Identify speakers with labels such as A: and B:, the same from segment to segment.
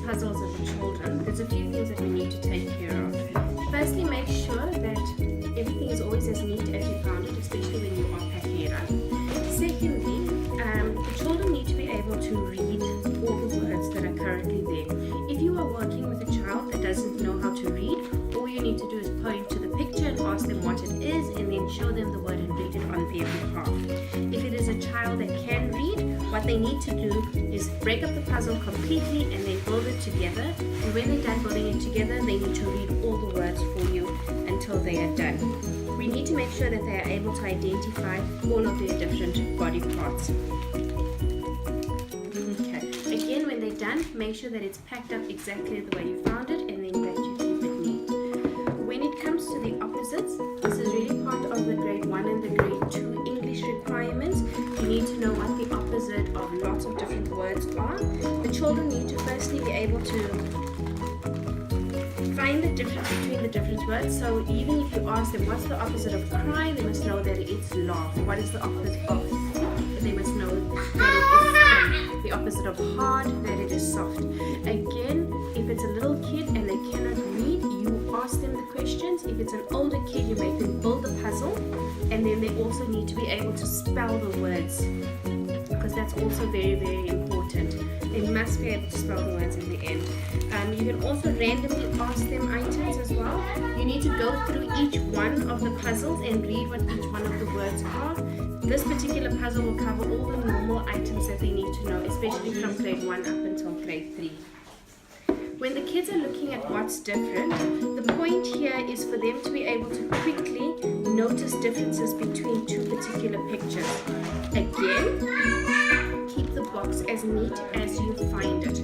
A: puzzles of the children, there's a few things that we need to take care of. Firstly, make sure that everything is always as neat as you found it, especially when you are packing it up. Secondly, the children need to be able to read all the words that are currently there. If you are working with a child that doesn't know how to read, all you need to do is point to the picture and ask them what it is, and then show them the word and read it on their behalf. If it is a child that can read, what they need to do is break up the puzzle completely and then build it together. And when they're done building it together, they need to read all the words for you until they are done. We need to make sure that they are able to identify all of their different body parts. Okay. Again, when they're done, make sure that it's packed up exactly the way you found it, and then that you keep it neat. When it comes to the opposites, this is really part of the grade 1 and the grade 2 English requirements. You need to know what the opposite of lots of different words are. The children need to firstly be able to find the difference between the different words. So even if you ask them what's the opposite of cry, they must know that it's laugh. What is the opposite of thick? They must know that it is thin. The opposite of hard, that it is soft. Again, if it's a little kid and they cannot read, you ask them the questions. If it's an older kid, you make them build the puzzle, and then they also need to be able to spell the words, because that's also very, very important. They must be able to spell the words in the end. You can also randomly ask them items as well. You need to go through each one of the puzzles and read what each one of the words are. This particular puzzle will cover all the normal items that they need to know, especially from grade 1 up until grade 3. When the kids are looking at what's different, the point here is for them to be able to quickly notice differences between two particular pictures. Again, keep the box as neat as you find it.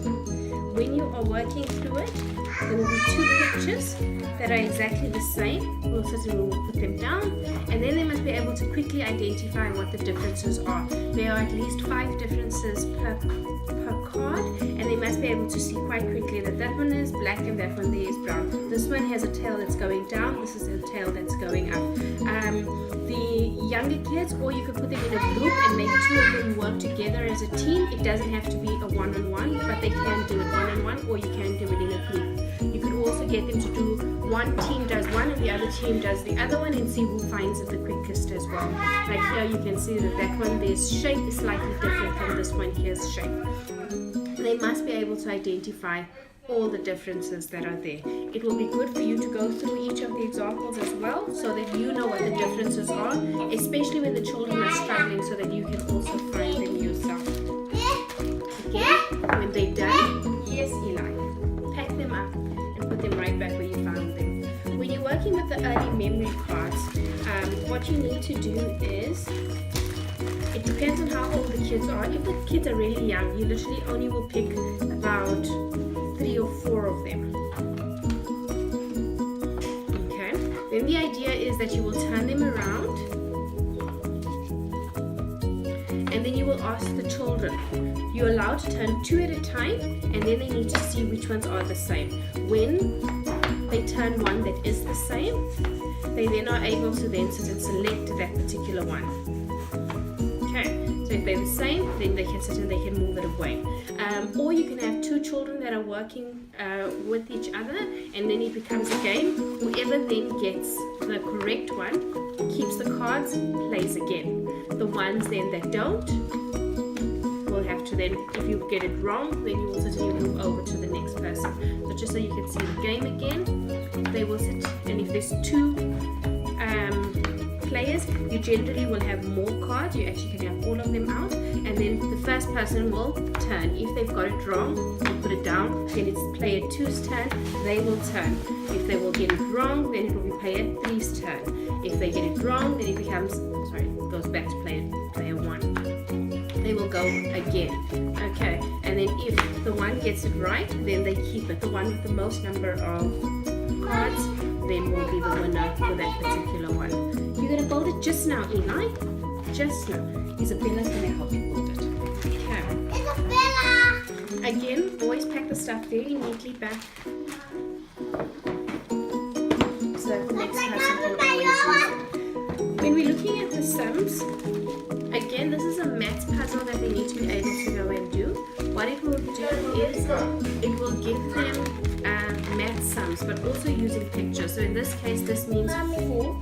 A: When you are working through it, there will be two pictures that are exactly the same. We'll put them down, and then they must be able to quickly identify what the differences are. There are at least 5 differences per card, and they must be able to see quite quickly that that one is black and that one there is brown. This one has a tail that's going down, this is a tail that's going up. The younger kids, or you could put them in a group and make 2 of them work together as a team. It doesn't have to be a one-on-one, but they can do it one-on-one, or you can do it in a group. You could also get them to do, one team does one and the other team does the other one, and see who finds it the quickest as well. Like here you can see that that one, there's shape is slightly different from this one here's shape. They must be able to identify all the differences that are there. It will be good for you to go through each of the examples as well, so that you know what the differences are, especially when the children are struggling, so that you can also find them yourself. Again, when they're done, yes, Eli, pack them up and put them right back where you found them. When you're working with the early memory cards, what you need to do is, it depends on how old the kids are. If the kids are really young, you literally only will pick about 3 or 4 of them. Okay, then the idea is that you will turn them around, and then you will ask the children. You're allowed to turn 2 at a time, and then they need to see which ones are the same. When they turn one that is the same, they then are able to then sit and select that particular one. Okay, so if they're the same, then they can sit and they can move it away. Or you can have 2 children that are working with each other, and then it becomes a game. Whoever then gets the correct one keeps the cards, plays again. The ones then that don't will have to then, if you get it wrong, then you will certainly move over to the next person. So just so you can see the game again, they will sit, and if there's 2 players, you generally will have more cards. You actually can have all of them out, and then the first person will turn. If they've got it wrong, you put it down, then it's player 2's turn, they will turn. If they will get it wrong, then it will be player 3's turn. If they get it wrong, then it becomes, it goes back to player 1. They will go again. Okay, and then if the one gets it right, then they keep it. The one with the most number of cards then will be the winner for that particular one. You're going to build it just now, Eli. Just now. Isabella's going to help you build it. Okay.
B: Isabella!
A: Again, always pack the stuff very neatly back, so that the next person can always use it. When we're looking at the sums, again, this is a maths puzzle that they need to be able to go and do. What it will do is it will give but also using pictures. So in this case, this means 4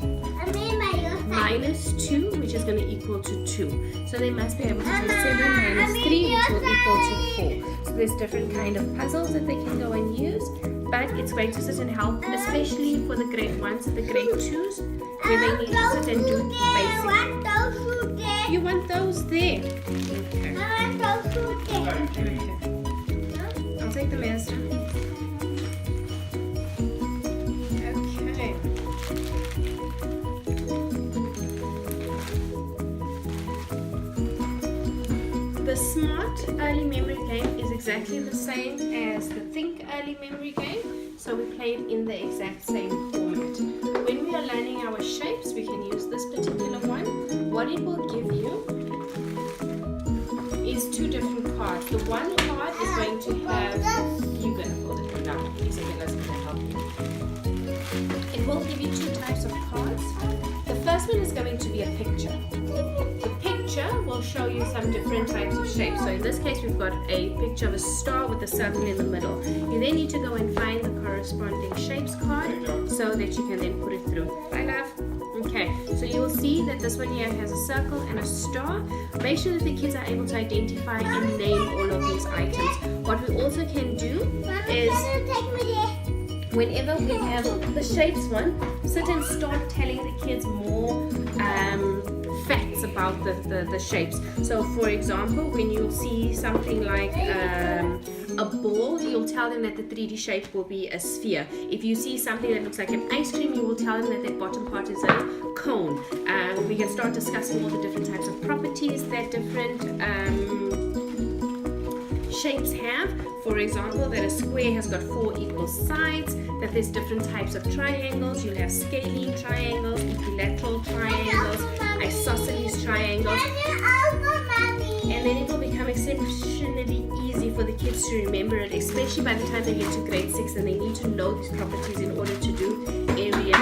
A: minus 2, which is going to equal to 2. So they must be able to do 7 minus 3, which will equal to 4. So there's different kind of puzzles that they can go and use, but it's going to sit and help, especially for the grade 1s and the grade 2s, where they need to sit and do basic. You want those there? Okay. I'll take the master. Okay. The SMART early memory game is exactly the same as the Think early memory game, so we play it in the exact same format. When we are learning our shapes, we can use this particular one. What it will give you is 2 different cards. The one card is going to have, you're going to hold it now, these are going to help you. It will give you 2 types of cards. The first one is going to be a picture. The picture will show you some different types of shapes. So in this case, we've got a picture of a star with a circle in the middle. You then need to go and find the corresponding shapes card so that you can then put it through. Bye, love. Okay, so you will see that this one here has a circle and a star. Make sure that the kids are able to identify and name all of these items. What we also can do is, whenever we have the shapes one, sit and start telling the kids more facts about the shapes. So for example, when you see something like a ball, you'll tell them that the 3D shape will be a sphere. If you see something that looks like an ice cream, you will tell them that the bottom part is a cone. We can start discussing all the different types of properties that different shapes have. For example, that a square has got 4 equal sides, that there's different types of triangles. You'll have scalene triangles, equilateral triangles, isosceles triangles, and then it will become exceptionally easy for the kids to remember it, especially by the time they get to grade 6 and they need to know these properties in order to do area